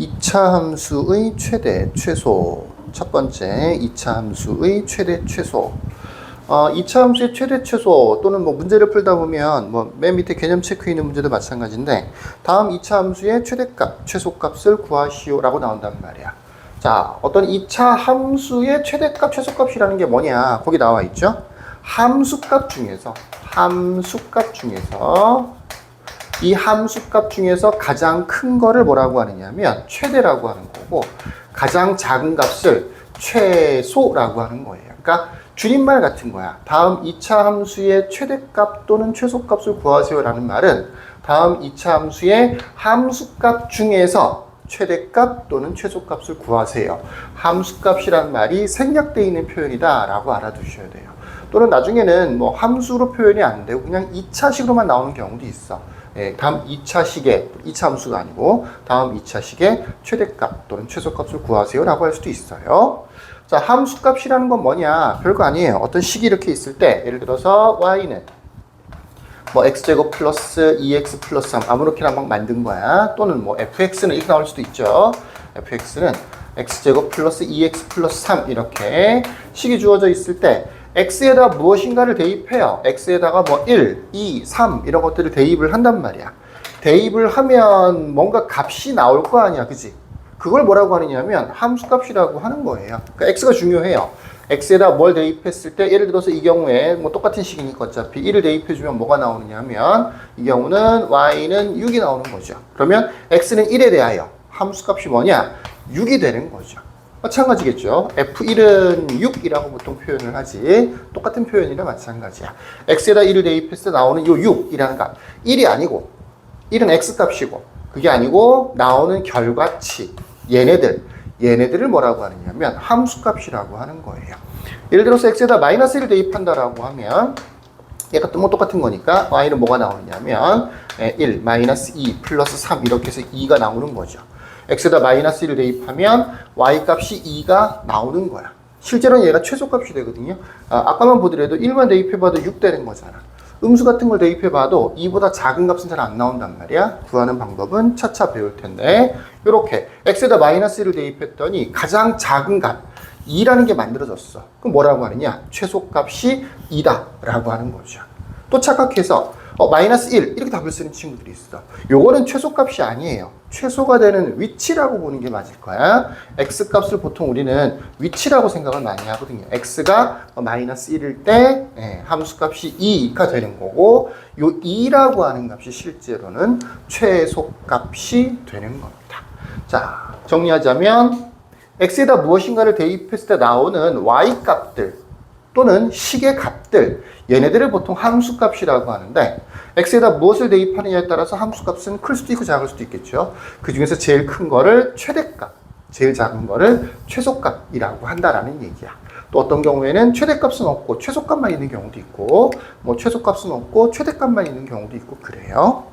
2차 함수의 최대, 최소. 첫 번째, 2차 함수의 최대, 최소. 2차 함수의 최대, 최소 또는 뭐 문제를 풀다 보면 뭐 맨 밑에 개념 체크해 있는 문제도 마찬가지인데 다음 2차 함수의 최대값, 최소값을 구하시오라고 나온단 말이야. 자, 어떤 2차 함수의 최대값, 최소값이라는 게 뭐냐? 거기 나와 있죠? 함수값 중에서 이 함수값 중에서 가장 큰 거를 뭐라고 하느냐면 최대라고 하는 거고 가장 작은 값을 최소라고 하는 거예요. 그러니까 줄임말 같은 거야. 다음 2차 함수의 최대값 또는 최소값을 구하세요라는 말은 다음 2차 함수의 함수값 중에서 최대값 또는 최소값을 구하세요. 함수값이란 말이 생략되어 있는 표현이다 라고 알아두셔야 돼요. 또는 나중에는 뭐 함수로 표현이 안 되고 그냥 2차식으로만 나오는 경우도 있어. 예, 다음 2차식의 2차 함수가 아니고 다음 2차식의 최대값 또는 최소값을 구하세요 라고 할 수도 있어요. 자, 함수값이라는 건 뭐냐? 별거 아니에요. 어떤 식이 이렇게 있을 때 예를 들어서 y는 뭐 x제곱 플러스 2x 플러스 3 아무렇게나 막 만든 거야. 또는 뭐 fx는 이렇게 나올 수도 있죠. fx는 x제곱 플러스 2x 플러스 3 이렇게 식이 주어져 있을 때 x에다 무엇인가를 대입해요. x에다가 뭐 1, 2, 3 이런 것들을 대입을 한단 말이야. 대입을 하면 뭔가 값이 나올 거 아니야. 그지? 그걸 뭐라고 하느냐면 함수값이라고 하는 거예요. 그러니까 x가 중요해요. x에다 뭘 대입했을 때 예를 들어서 이 경우에 뭐 똑같은 식이니까 어차피 1을 대입해주면 뭐가 나오느냐면 이 경우는 y는 6이 나오는 거죠. 그러면 x는 1에 대하여 함수값이 뭐냐? 6이 되는 거죠. 마찬가지겠죠. f1은 6이라고 보통 표현을 하지 똑같은 표현이라 마찬가지야. x에다 1을 대입했을 때 나오는 이 6이라는 값 1이 아니고 1은 x값이고 그게 아니고 나오는 결과치 얘네들을 뭐라고 하느냐면 함수값이라고 하는 거예요. 예를 들어서 x에다 마이너스 1을 대입한다라고 하면 얘가 또 뭐 똑같은 거니까 y는 뭐가 나오느냐면 1, 마이너스 2, 플러스 3 이렇게 해서 2가 나오는 거죠. x에다 마이너스 1을 대입하면 y값이 2가 나오는 거야. 실제로는 얘가 최소값이 되거든요. 아까만 보더라도 1만 대입해봐도 6 되는 거잖아. 음수 같은 걸 대입해봐도 2보다 작은 값은 잘 안 나온단 말이야. 구하는 방법은 차차 배울 텐데 이렇게 x에다 마이너스 1을 대입했더니 가장 작은 값 2라는 게 만들어졌어. 그럼 뭐라고 하느냐? 최소값이 2다 라고 하는 거죠. 또 착각해서 마이너스 1 이렇게 답을 쓰는 친구들이 있어. 요거는 최소값이 아니에요. 최소가 되는 위치라고 보는 게 맞을 거야. x값을 보통 우리는 위치라고 생각을 많이 하거든요. x가 마이너스 1일 때 함수값이 2가 되는 거고 요 2라고 하는 값이 실제로는 최소값이 되는 겁니다. 자, 정리하자면 x에다 무엇인가를 대입했을 때 나오는 y값들 또는 식의 값들 얘네들을 보통 함수값이라고 하는데 x에다 무엇을 대입하느냐에 따라서 함수값은 클 수도 있고 작을 수도 있겠죠. 그 중에서 제일 큰 거를 최대값, 제일 작은 거를 최소값이라고 한다라는 얘기야. 또 어떤 경우에는 최대값은 없고 최소값만 있는 경우도 있고 뭐 최소값은 없고 최대값만 있는 경우도 있고 그래요.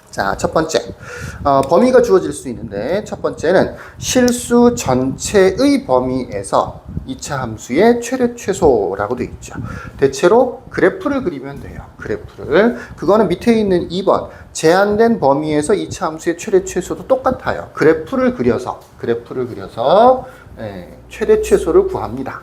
자, 첫 번째 범위가 주어질 수 있는데 첫 번째는 실수 전체의 범위에서 2차 함수의 최대 최소라고 되어 있죠. 대체로 그래프를 그리면 돼요. 그래프를. 그거는 밑에 있는 2번 제한된 범위에서 2차 함수의 최대 최소도 똑같아요. 그래프를 그려서 최대 최소를 구합니다.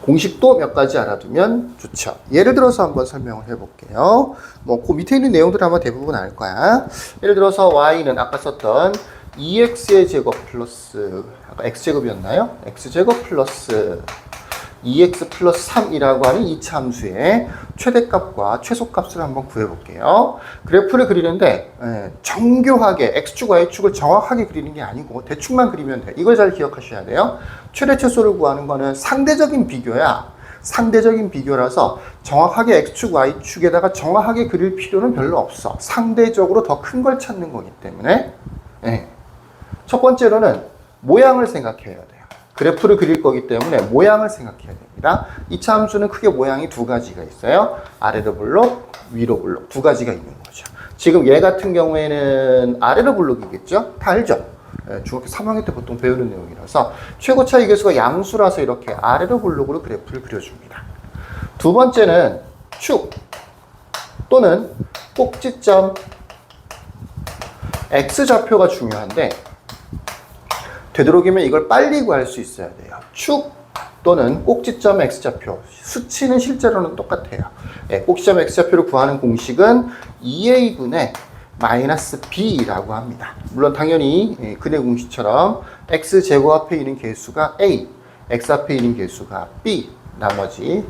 공식도 몇 가지 알아두면 좋죠. 예를 들어서 한번 설명을 해볼게요. 뭐 그 밑에 있는 내용들 아마 대부분 알 거야. 예를 들어서 y는 아까 썼던 2x의 제곱 플러스 아까 x제곱이었나요? x제곱 플러스 2x 플러스 3이라고 하는 2차 함수의 최대값과 최소값을 한번 구해볼게요. 그래프를 그리는데 정교하게 x축, y축을 정확하게 그리는 게 아니고 대충만 그리면 돼. 이걸 잘 기억하셔야 돼요. 최대 최소를 구하는 거는 상대적인 비교야. 상대적인 비교라서 정확하게 x축, y축에다가 정확하게 그릴 필요는 별로 없어. 상대적으로 더 큰 걸 찾는 거기 때문에 첫 번째로는 모양을 생각해야 돼요. 그래프를 그릴 거기 때문에 모양을 생각해야 됩니다. 2차 함수는 크게 모양이 두 가지가 있어요. 아래로 블록, 위로 블록 두 가지가 있는 거죠. 지금 얘 같은 경우에는 아래로 블록이겠죠? 다 알죠? 중학교 3학년 때 보통 배우는 내용이라서 최고 차이 계수가 양수라서 이렇게 아래로 블록으로 그래프를 그려줍니다. 두 번째는 축 또는 꼭지점 x좌표가 중요한데 되도록이면 이걸 빨리 구할 수 있어야 돼요. 축 또는 꼭지점 x좌표. 수치는 실제로는 똑같아요. 네, 꼭지점 x좌표를 구하는 공식은 2a분의 마이너스 b라고 합니다. 물론 당연히 근의 공식처럼 x제곱 앞에 있는 개수가 a, x 앞에 있는 개수가 b, 나머지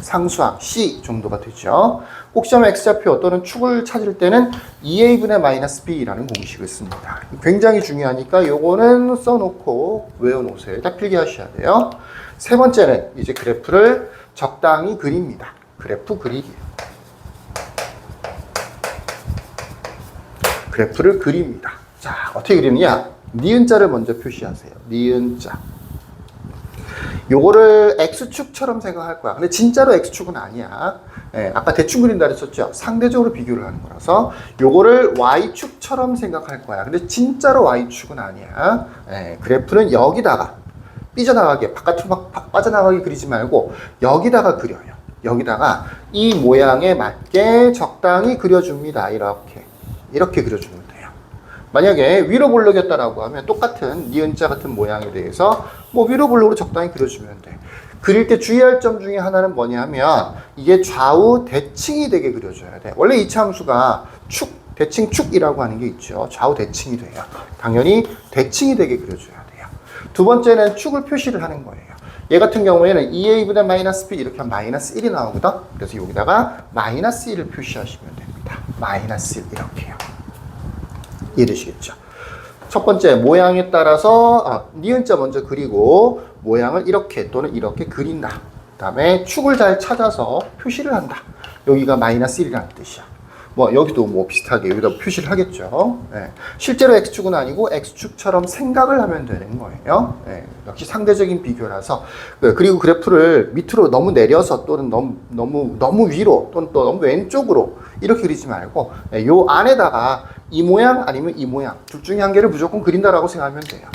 상수항 c 정도가 되죠. 꼭지점 x좌표 또는 축을 찾을 때는 2a분의 마이너스 b라는 공식을 씁니다. 굉장히 중요하니까 요거는 써놓고 외워놓으세요. 딱 필기하셔야 돼요. 세 번째는 이제 그래프를 적당히 그립니다. 그래프 그리기. 그래프를 그립니다. 자, 어떻게 그리느냐? 니은자를 먼저 표시하세요. 니은자. 요거를 x축처럼 생각할 거야. 근데 진짜로 x축은 아니야. 아까 대충 그린다 그랬었죠. 상대적으로 비교를 하는 거라서 요거를 y축처럼 생각할 거야. 근데 진짜로 y축은 아니야. 그래프는 여기다가 삐져나가게, 바깥으로 막 빠져나가게 그리지 말고 여기다가 그려요. 여기다가 이 모양에 맞게 적당히 그려줍니다. 이렇게 그려주면 돼요. 만약에 위로 볼록이었다라고 하면 똑같은 니은자 같은 모양에 대해서 뭐 위로 볼록으로 적당히 그려주면 돼. 그릴 때 주의할 점 중에 하나는 뭐냐면 이게 좌우 대칭이 되게 그려줘야 돼. 원래 이차함수가 대칭 축이라고 하는 게 있죠. 좌우 대칭이 돼요. 당연히 대칭이 되게 그려줘야 돼요. 두 번째는 축을 표시를 하는 거예요. 얘 같은 경우에는 2a분의 마이너스 b 이렇게 하면 마이너스 1이 나오거든. 그래서 여기다가 마이너스 1을 표시하시면 됩니다. 마이너스 1 이렇게요. 이해되시겠죠? 첫 번째 모양에 따라서 니은자 먼저 그리고 모양을 이렇게 또는 이렇게 그린다. 그 다음에 축을 잘 찾아서 표시를 한다. 여기가 마이너스 1이라는 뜻이야. 뭐 여기도 뭐 비슷하게 여기다 표시를 하겠죠. 실제로 x축은 아니고 x축처럼 생각을 하면 되는 거예요. 역시 상대적인 비교라서. 그리고 그래프를 밑으로 너무 내려서 또는 너무 위로 또는 또 너무 왼쪽으로 이렇게 그리지 말고 요 안에다가 이 모양 아니면 이 모양 둘 중에 한 개를 무조건 그린다라고 생각하면 돼요.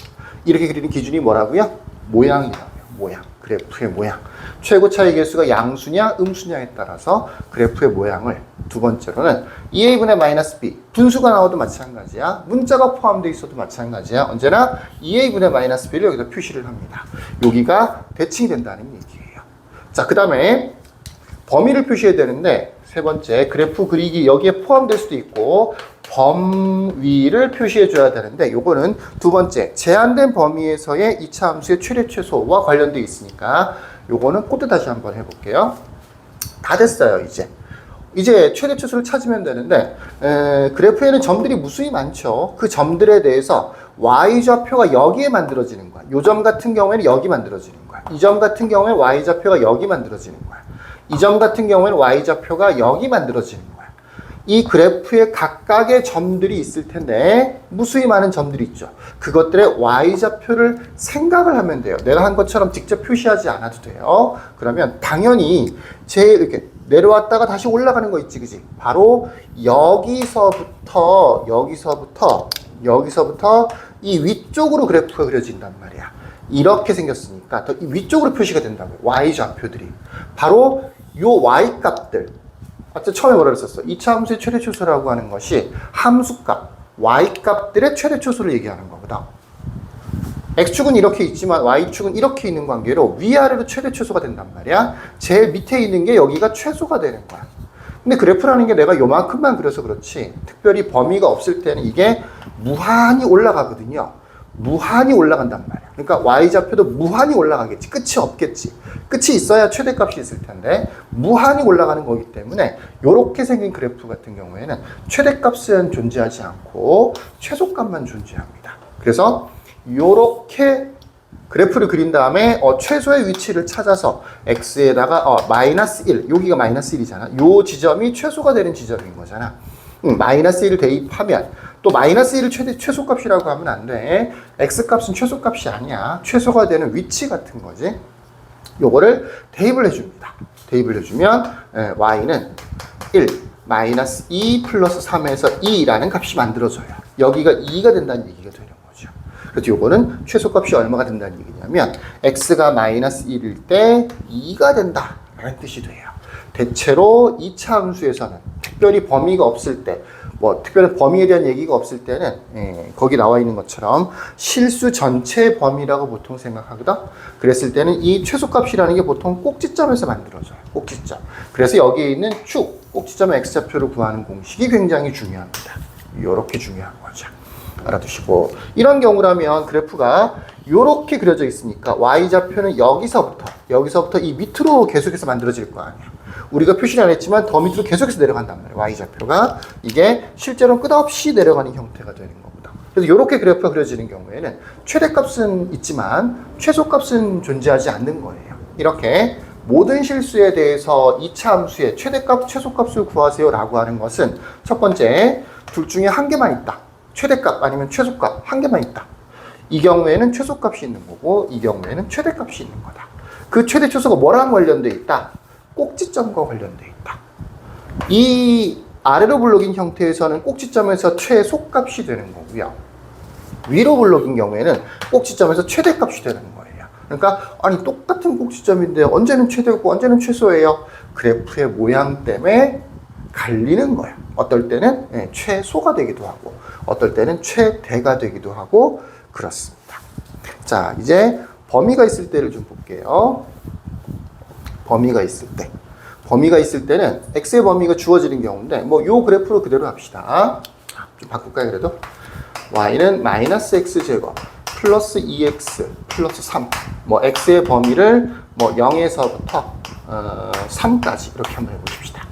이렇게 그리는 기준이 뭐라고요? 모양이라고요. 모양. 그래프의 모양. 최고 차이 개수가 양수냐 음수냐에 따라서 그래프의 모양을 두 번째로는 2a분의 마이너스 b 분수가 나와도 마찬가지야. 문자가 포함되어 있어도 마찬가지야. 언제나 2a분의 마이너스 b를 여기다 표시를 합니다. 여기가 대칭이 된다는 얘기예요. 자, 그 다음에 범위를 표시해야 되는데 세 번째 그래프 그리기 여기에 포함될 수도 있고 범위를 표시해 줘야 되는데 요거는 두 번째 제한된 범위에서의 이차 함수의 최대 최소와 관련되어 있으니까 요거는 코드 다시 한번 해볼게요. 다 됐어요. 이제 최대 최소를 찾으면 되는데 그래프에는 점들이 무수히 많죠. 그 점들에 대해서 y좌표가 여기에 만들어지는 거야. 요 점 같은 경우에는 여기 만들어지는 거야. 이 점 같은 경우에 y좌표가 여기 만들어지는 거야. 이 점 같은 경우에는 y좌표가 여기 만들어지는 거야. 이 그래프에 각각의 점들이 있을 텐데 무수히 많은 점들이 있죠. 그것들의 y좌표를 생각을 하면 돼요. 내가 한 것처럼 직접 표시하지 않아도 돼요. 그러면 당연히 이렇게 내려왔다가 다시 올라가는 거 있지, 그지? 바로 여기서부터 이 위쪽으로 그래프가 그려진단 말이야. 이렇게 생겼으니까 더 위쪽으로 표시가 된다고요. y좌표들이. 바로 요 y 값들. 아까 처음에 뭐라 그랬었어? 이차 함수의 최대 최소라고 하는 것이 함수값, y값들의 최대 최소를 얘기하는 거거든. x축은 이렇게 있지만 y축은 이렇게 있는 관계로 위아래로 최대 최소가 된단 말이야. 제일 밑에 있는 게 여기가 최소가 되는 거야. 근데 그래프라는 게 내가 요만큼만 그려서 그렇지 특별히 범위가 없을 때는 이게 무한히 올라가거든요. 무한히 올라간단 말이야. 그러니까 y좌표도 무한히 올라가겠지. 끝이 없겠지. 끝이 있어야 최대값이 있을 텐데 무한히 올라가는 거기 때문에 이렇게 생긴 그래프 같은 경우에는 최대값은 존재하지 않고 최소값만 존재합니다. 그래서 이렇게 그래프를 그린 다음에 최소의 위치를 찾아서 x에다가 마이너스 1, 여기가 마이너스 1이잖아. 요 지점이 최소가 되는 지점인 거잖아. 마이너스 1을 대입하면 또 마이너스 1을 최소값이라고 하면 안 돼. x값은 최소값이 아니야. 최소가 되는 위치 같은 거지. 요거를 대입을 해줍니다. 대입을 해주면 y는 1, 마이너스 2 플러스 3에서 2라는 값이 만들어져요. 여기가 2가 된다는 얘기가 되는 거죠. 그래서 요거는 최소값이 얼마가 된다는 얘기냐면 x가 마이너스 1일 때 2가 된다라는 뜻이 돼요. 대체로 2차 함수에서는 특별히 범위가 없을 때 뭐 특별한 범위에 대한 얘기가 없을 때는 거기 나와 있는 것처럼 실수 전체 범위라고 보통 생각하거든. 그랬을 때는 이 최소값이라는 게 보통 꼭지점에서 만들어져요. 꼭지점. 그래서 여기에 있는 축, 꼭지점의 x좌표를 구하는 공식이 굉장히 중요합니다. 이렇게 중요한 거죠. 알아두시고, 이런 경우라면 그래프가 이렇게 그려져 있으니까 y좌표는 여기서부터 이 밑으로 계속해서 만들어질 거 아니야. 우리가 표시는 안 했지만 더 밑으로 계속해서 내려간단 말이야. y좌표가 이게 실제로 끝없이 내려가는 형태가 되는 거거든. 그래서 이렇게 그래프가 그려지는 경우에는 최대값은 있지만 최소값은 존재하지 않는 거예요. 이렇게 모든 실수에 대해서 2차 함수의 최대값, 최소값을 구하세요 라고 하는 것은 첫 번째, 둘 중에 한 개만 있다. 최대값 아니면 최소값 한 개만 있다. 이 경우에는 최소값이 있는 거고 이 경우에는 최대값이 있는 거다. 그 최대 최소가 뭐랑 관련돼 있다? 꼭지점과 관련돼 있다. 이 아래로 블록인 형태에서는 꼭지점에서 최소값이 되는 거고요. 위로 블록인 경우에는 꼭지점에서 최대값이 되는 거예요. 그러니까 아니 똑같은 꼭지점인데 언제는 최대고 언제는 최소예요? 그래프의 모양 때문에 갈리는 거예요. 어떨 때는 최소가 되기도 하고 어떨 때는 최대가 되기도 하고 그렇습니다. 자, 이제 범위가 있을 때를 좀 볼게요. 범위가 있을 때는 x의 범위가 주어지는 경우인데 뭐 요 그래프로 그대로 합시다. 좀 바꿀까요 그래도? y는 마이너스 x제곱 플러스 2x 플러스 3. 뭐 x의 범위를 뭐 0에서부터 3까지 이렇게 한번 해보십시다.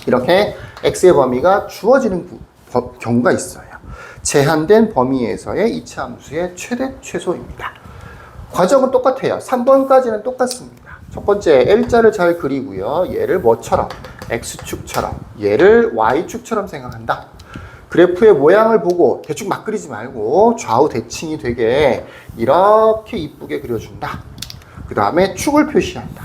이렇게 x의 범위가 주어지는 경우가 있어요. 제한된 범위에서의 2차 함수의 최대 최소입니다. 과정은 똑같아요. 3번까지는 똑같습니다. 첫 번째 L자를 잘 그리고요. 얘를 뭐처럼? X축처럼. 얘를 Y축처럼 생각한다. 그래프의 모양을 보고 대충 막 그리지 말고 좌우 대칭이 되게 이렇게 이쁘게 그려준다. 그 다음에 축을 표시한다.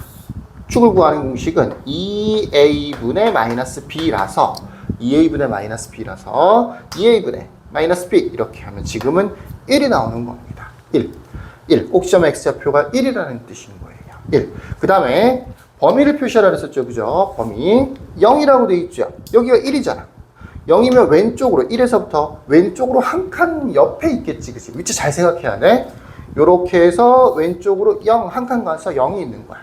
축을 구하는 공식은 2a분의 마이너스 b라서 2a분의 마이너스 b라서 2a분의 마이너스 b 이렇게 하면 지금은 1이 나오는 겁니다. 1. 꼭지점 x좌표가 1이라는 뜻인 거예요. 1. 그 다음에 범위를 표시하라 했었죠. 그죠? 범위 0이라고 돼 있죠. 여기가 1이잖아. 0이면 왼쪽으로 1에서부터 왼쪽으로 한 칸 옆에 있겠지. 그치? 위치 잘 생각해야 돼. 요렇게 해서 왼쪽으로 0 한 칸 가서 0이 있는 거야.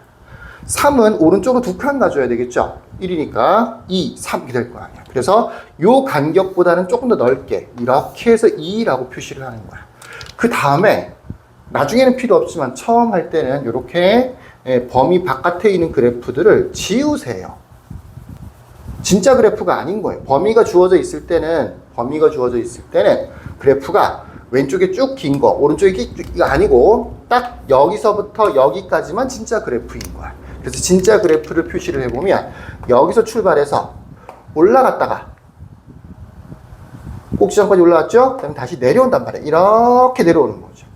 3은 오른쪽으로 두 칸 가줘야 되겠죠. 1이니까 2, 3 이렇게 될 거 아니야. 그래서 요 간격보다는 조금 더 넓게 이렇게 해서 2라고 표시를 하는 거야. 그 다음에 나중에는 필요 없지만 처음 할 때는 이렇게 범위 바깥에 있는 그래프들을 지우세요. 진짜 그래프가 아닌 거예요. 범위가 주어져 있을 때는 그래프가 왼쪽에 쭉 긴 거, 오른쪽에 이거 아니고 딱 여기서부터 여기까지만 진짜 그래프인 거야. 그래서 진짜 그래프를 표시를 해보면 여기서 출발해서 올라갔다가 꼭지점까지 올라왔죠? 그다음에 다시 내려온단 말이에요. 이렇게 내려오는 거죠.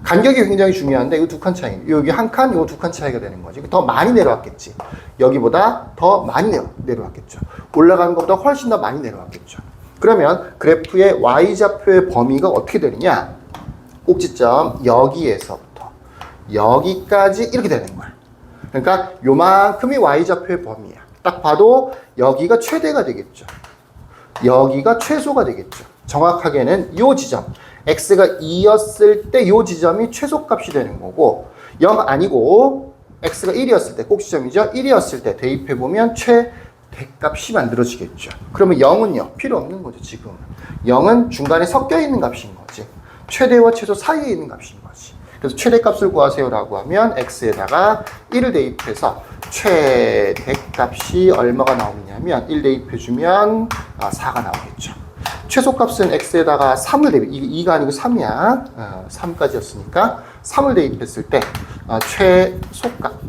간격이 굉장히 중요한데 이거 두 칸 차이. 여기 한 칸, 이거 두 칸 차이가 되는 거지. 더 많이 내려왔겠지. 여기보다 더 많이 내려왔겠죠. 올라가는 것보다 훨씬 더 많이 내려왔겠죠. 그러면 그래프의 y좌표의 범위가 어떻게 되느냐? 꼭지점 여기에서부터 여기까지 이렇게 되는 거야. 그러니까 요만큼이 y좌표의 범위야. 딱 봐도 여기가 최대가 되겠죠. 여기가 최소가 되겠죠. 정확하게는 요 지점. x가 2였을 때 요 지점이 최소값이 되는 거고 0 아니고 x가 1이었을 때 꼭지점이죠. 1이었을 때 대입해보면 최대값이 만들어지겠죠. 그러면 0은요? 필요 없는 거죠. 지금은. 0은 중간에 섞여 있는 값인 거지. 최대와 최소 사이에 있는 값인 거지. 그래서 최대값을 구하세요라고 하면 x에다가 1을 대입해서 최대값이 얼마가 나오느냐면 1 대입해주면 4가 나오겠죠. 최소값은 x에다가 3을 대입, 2가 아니고 3이야. 3까지였으니까 3을 대입했을 때 최소값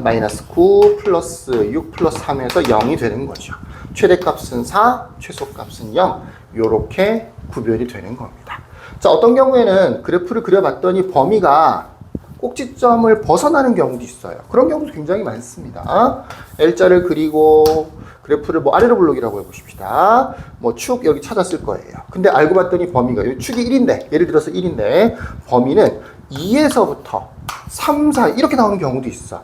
마이너스 9 플러스 6 플러스 3에서 0이 되는 거죠. 최대값은 4, 최소값은 0 요렇게 구별이 되는 겁니다. 자, 어떤 경우에는 그래프를 그려봤더니 범위가 꼭지점을 벗어나는 경우도 있어요. 그런 경우도 굉장히 많습니다. L자를 그리고 그래프를 뭐 아래로 블록이라고 해보십시다. 뭐 축 여기 찾았을 거예요. 근데 알고 봤더니 범위가 여기 축이 1인데 예를 들어서 1인데 범위는 2에서부터 3, 4 이렇게 나오는 경우도 있어.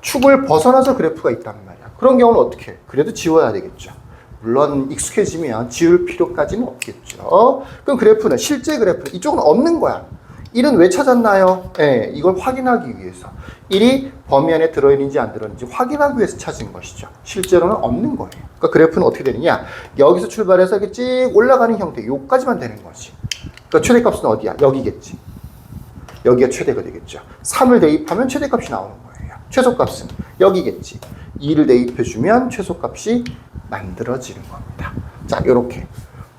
축을 벗어나서 그래프가 있단 말이야. 그런 경우는 어떻게 해? 그래도 지워야 되겠죠. 물론 익숙해지면 지울 필요까지는 없겠죠. 그럼 그래프는 실제 그래프는 이쪽은 없는 거야. 1은 왜 찾았나요? 네, 이걸 확인하기 위해서. 1이 범위 안에 들어있는지 안 들어있는지 확인하기 위해서 찾은 것이죠. 실제로는 없는 거예요. 그러니까 그래프는 어떻게 되느냐? 여기서 출발해서 이렇게 쭉 올라가는 형태, 요까지만 되는 거지. 그러니까 최대값은 어디야? 여기겠지. 여기가 최대가 되겠죠. 3을 대입하면 최대값이 나오는 거예요. 최소값은 여기겠지. 2를 대입해주면 최소값이 만들어지는 겁니다. 자, 요렇게.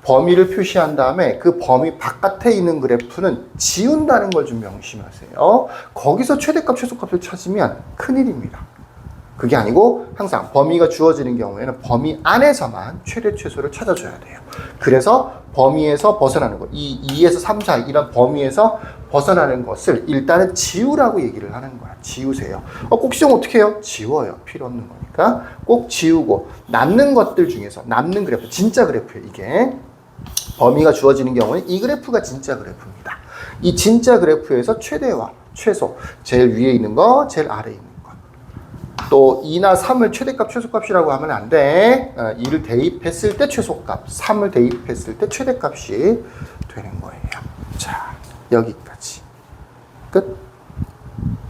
범위를 표시한 다음에 그 범위 바깥에 있는 그래프는 지운다는 걸 좀 명심하세요. 거기서 최대값, 최소값을 찾으면 큰일입니다. 그게 아니고 항상 범위가 주어지는 경우에는 범위 안에서만 최대, 최소를 찾아줘야 돼요. 그래서 범위에서 벗어나는 것, 이 2에서 3 사이 이런 범위에서 벗어나는 것을 일단은 지우라고 얘기를 하는 거야. 지우세요. 꼭 지우면 어떻게 해요? 지워요. 필요 없는 거니까. 꼭 지우고 남는 것들 중에서 남는 그래프, 진짜 그래프예요. 이게. 범위가 주어지는 경우는 이 그래프가 진짜 그래프입니다. 이 진짜 그래프에서 최대와 최소, 제일 위에 있는 거, 제일 아래에 있는 거. 또 2나 3을 최대값, 최소값이라고 하면 안 돼. 2를 대입했을 때 최소값, 3을 대입했을 때 최대값이 되는 거예요. 자, 여기까지. 끝.